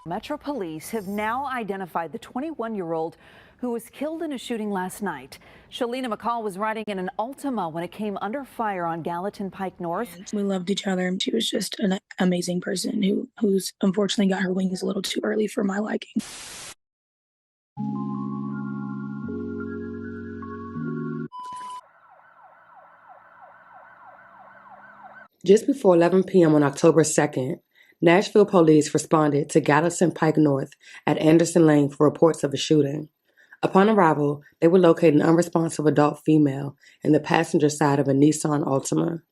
Metro Police have now identified the 21-year-old who was killed in a shooting last night. Shalena Mccall was riding in an Altima when it came under fire on Gallatin Pike North. We loved each other. She was just an amazing person who's unfortunately got her wings a little too early for my liking. Just before 11 p.m. on October 2nd, Nashville police responded to Gallatin Pike North at Anderson Lane for reports of a shooting. Upon arrival, they would locate an unresponsive adult female in the passenger side of a Nissan Altima.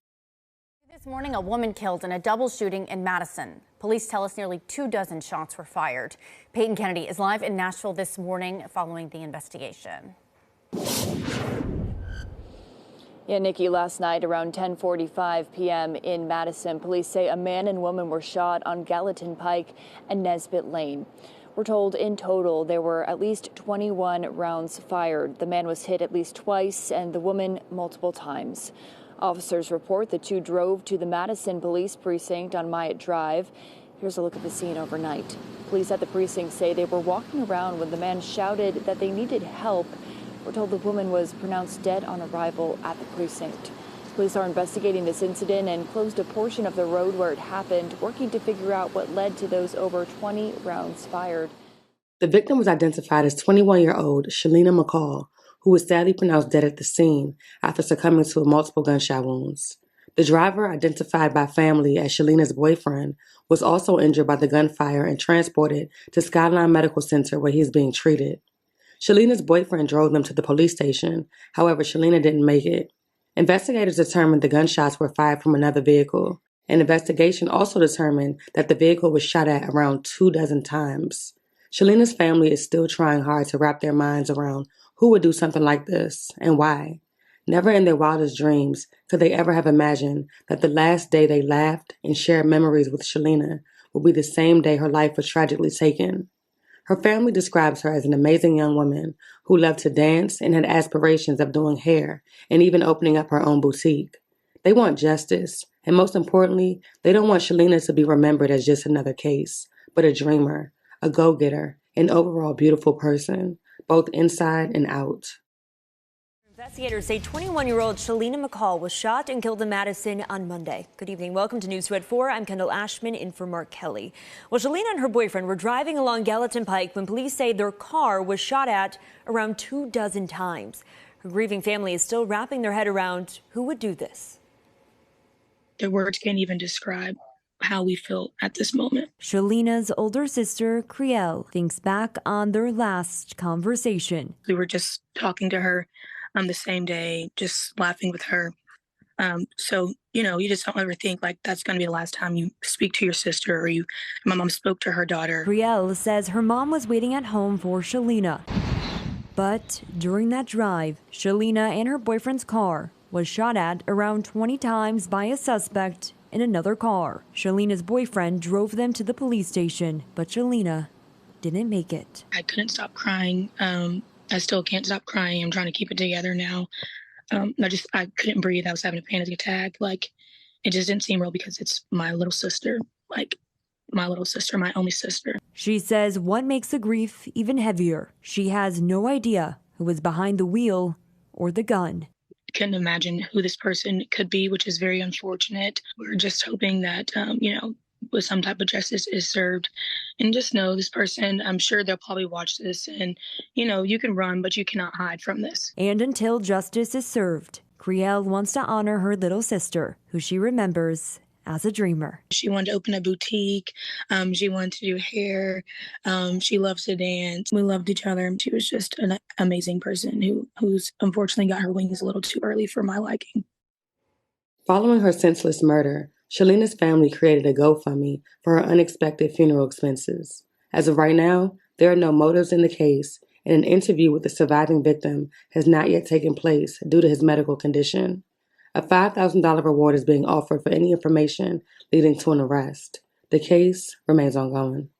This morning, a woman killed in a double shooting in Madison. Police tell us nearly 24 shots were fired. Peyton Kennedy is live in Nashville this morning following the investigation. Yeah, Nikki, last night around 10:45 p.m. in Madison, police say a man and woman were shot on Gallatin Pike and Nesbitt Lane. We're told in total there were at least 21 rounds fired. The man was hit at least twice and the woman multiple times. Officers report the two drove to the Madison Police Precinct on Myatt Drive. Here's a look at the scene overnight. Police at the precinct say they were walking around when the man shouted that they needed help. We're told the woman was pronounced dead on arrival at the precinct. Police are investigating this incident and closed a portion of the road where it happened, working to figure out what led to those over 20 rounds fired. The victim was identified as 21-year-old Shalena Mccall, who was sadly pronounced dead at the scene after succumbing to multiple gunshot wounds. The driver, identified by family as Shalena's boyfriend, was also injured by the gunfire and transported to Skyline Medical Center where he is being treated. Shalena's boyfriend drove them to the police station. However, Shalena didn't make it. Investigators determined the gunshots were fired from another vehicle. An investigation also determined that the vehicle was shot at around 24 times. Shalena's family is still trying hard to wrap their minds around who would do something like this and why. Never in their wildest dreams could they ever have imagined that the last day they laughed and shared memories with Shalena would be the same day her life was tragically taken. Her family describes her as an amazing young woman who loved to dance and had aspirations of doing hair and even opening up her own boutique. They want justice, and most importantly, they don't want Shalena to be remembered as just another case, but a dreamer, a go-getter, an overall beautiful person, both inside and out. Investigators say 21-year-old Shalena Mccall was shot and killed in Madison on Monday. Good evening. Welcome to News 2 at 4. I'm Kendall Ashman in for Mark Kelly. Well, Shalena and her boyfriend were driving along Gallatin Pike when police say their car was shot at around 24 times. Her grieving family is still wrapping their head around who would do this. The words can't even describe how we feel at this moment. Shalena's older sister, Crielle, thinks back on their last conversation. We were just talking to her the same day, just laughing with her. So, you just don't ever think like that's going to be the last time you speak to your sister or my mom spoke to her daughter. Crielle says her mom was waiting at home for Shalena. But during that drive, Shalena and her boyfriend's car was shot at around 20 times by a suspect in another car. Shalena's boyfriend drove them to the police station, but Shalena didn't make it. I couldn't stop crying. I still can't stop crying. I'm trying to keep it together now. I couldn't breathe. I was having a panic attack. Like, it just didn't seem real because it's my little sister. Like, my little sister, my only sister. She says what makes the grief even heavier. She has no idea who was behind the wheel or the gun. Couldn't imagine who this person could be, which is very unfortunate. We're just hoping that, with some type of justice is served. And just know this person, I'm sure they'll probably watch this and, you can run, but you cannot hide from this. And until justice is served, Crielle wants to honor her little sister, who she remembers as a dreamer. She wanted to open a boutique. She wanted to do hair. She loves to dance. We loved each other. She was just an amazing person who's unfortunately got her wings a little too early for my liking. Following her senseless murder, Shalena's family created a GoFundMe for her unexpected funeral expenses. As of right now, there are no motives in the case, and an interview with the surviving victim has not yet taken place due to his medical condition. A $5,000 reward is being offered for any information leading to an arrest. The case remains ongoing.